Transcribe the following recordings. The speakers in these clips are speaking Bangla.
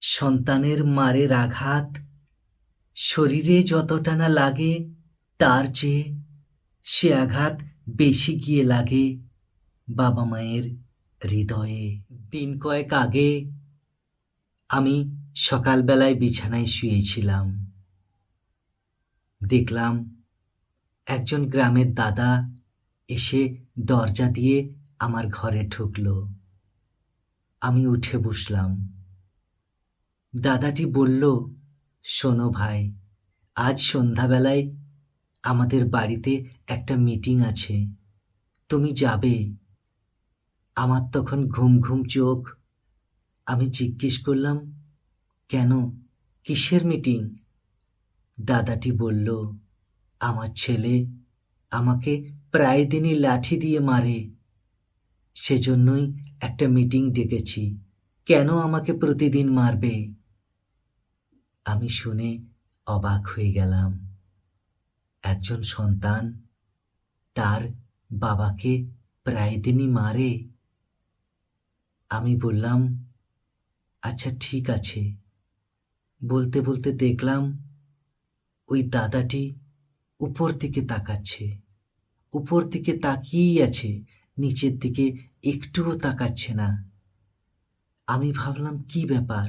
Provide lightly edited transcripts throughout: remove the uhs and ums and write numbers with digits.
সন্তানের মারের আঘাত শরীরে যতটা না লাগে তার চেয়ে সে আঘাত বেশি গিয়ে লাগে বাবা মায়ের হৃদয়ে। দিন কয়েক আগে আমি সকালবেলায় বিছানায় শুয়েছিলাম। দেখলাম একজন গ্রামের দাদা এসে দরজা দিয়ে আমার ঘরে ঢুকলো। আমি উঠে বসলাম। দাদাটি বলল, শোনো ভাই, আজ সন্ধ্যাবেলায় আমাদের বাড়িতে একটা মিটিং আছে, তুমি যাবে? আমার তখন ঘুম ঘুম চোখ। আমি জিজ্ঞেস করলাম, কেন, কিসের মিটিং? দাদাটি বলল, আমার ছেলে আমাকে প্রায় দিনই লাঠি দিয়ে মারে, সেজন্যই একটা মিটিং ডেকেছি। কেন আমাকে প্রতিদিন মারবে? আমি শুনে অবাক হয়ে গেলাম। একজন সন্তান তার বাবাকে প্রায় দিনই মারে। আমি বললাম, আচ্ছা ঠিক আছে। বলতে বলতে দেখলাম ওই দাদাটি উপর দিকে তাকাচ্ছে। উপর দিকে তাকিয়েই আছে, নিচের দিকে একটুও তাকাচ্ছে না। আমি ভাবলাম কি ব্যাপার।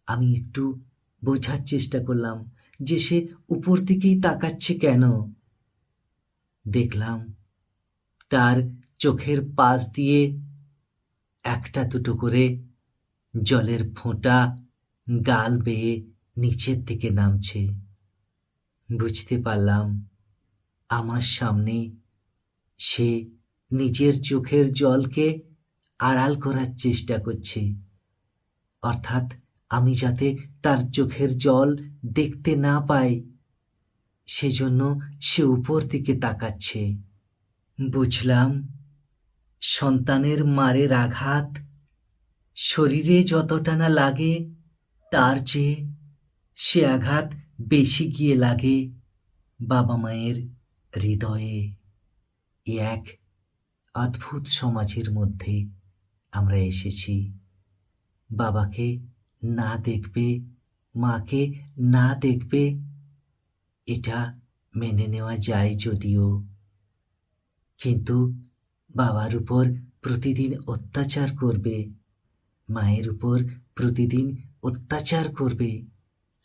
আমি একটু বোঝার চেষ্টা করলাম যে সে উপর দিকেই তাকাচ্ছে কেন। দেখলাম তার চোখের পাশ দিয়ে একটা দুটো করে জলের ফোঁটা গাল বেয়ে নিচের দিকে নামছে। বুঝতে পারলাম আমার সামনে সে নিজের চোখের জলকে আড়াল করার চেষ্টা করছে, অর্থাৎ আমি যাতে তার চোখের জল দেখতে না পাই সেজন্য সে উপর দিকে তাকাচ্ছে। বুঝলাম সন্তানের মারের আঘাত শরীরে যতটা না লাগে তার চেয়ে সে আঘাত বেশি গিয়ে লাগে বাবা মায়ের হৃদয়ে। এ এক অদ্ভুত সমাজের মধ্যে আমরা এসেছি। বাবাকে না দেখবে, মাকে না দেখবে, এটা মেনে নেওয়া যায় যদিও, কিন্তু বাবার উপর প্রতিদিন অত্যাচার করবে, মায়ের উপর প্রতিদিন অত্যাচার করবে,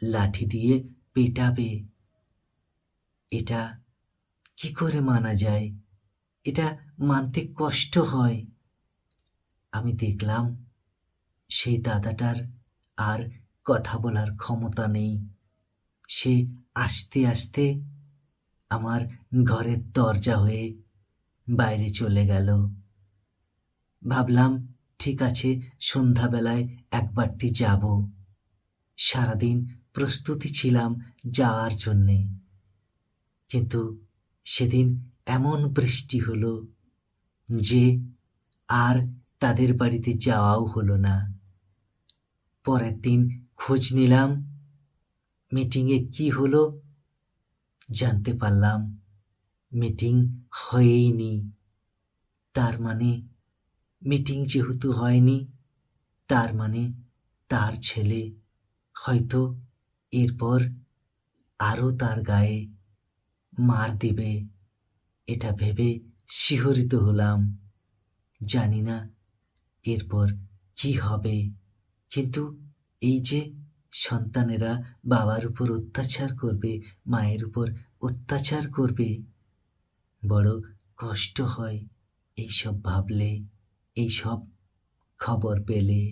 লাঠি দিয়ে পেটাবে, এটা কি করে মানা যায়? এটা মানতে কষ্ট হয়। আমি দেখলাম সেই দাদাটার আর কথা বলার ক্ষমতা নেই। সে আস্তে আস্তে আমার ঘরের দরজা হয়ে বাইরে চলে গেল। ভাবলাম ঠিক আছে, সন্ধ্যাবেলায় একবারটি যাব। সারাদিন প্রস্তুতি ছিলাম যাওয়ার জন্যে, কিন্তু সেদিন এমন বৃষ্টি হলো যে আর তাদের বাড়িতে যাওয়াও হলো না। পরের দিন খোঁজ নিলাম মিটিংয়ে কি হলো। জানতে পারলাম মিটিং হয়ইনি। তার মানে মিটিং যেহেতু হয়নি, তার মানে তার ছেলে হয়তো এরপর আরও তার গায়ে মার দিবে। এটা ভেবে শিহরিত হলাম। জানি না এরপর কি হবে, কিন্তু এই যে সন্তানেরা বাবার উপর অত্যাচার করবে, মায়ের উপর অত্যাচার করবে, বড় কষ্ট হয় এইসব ভাবলে, এইসব খবর পেলে।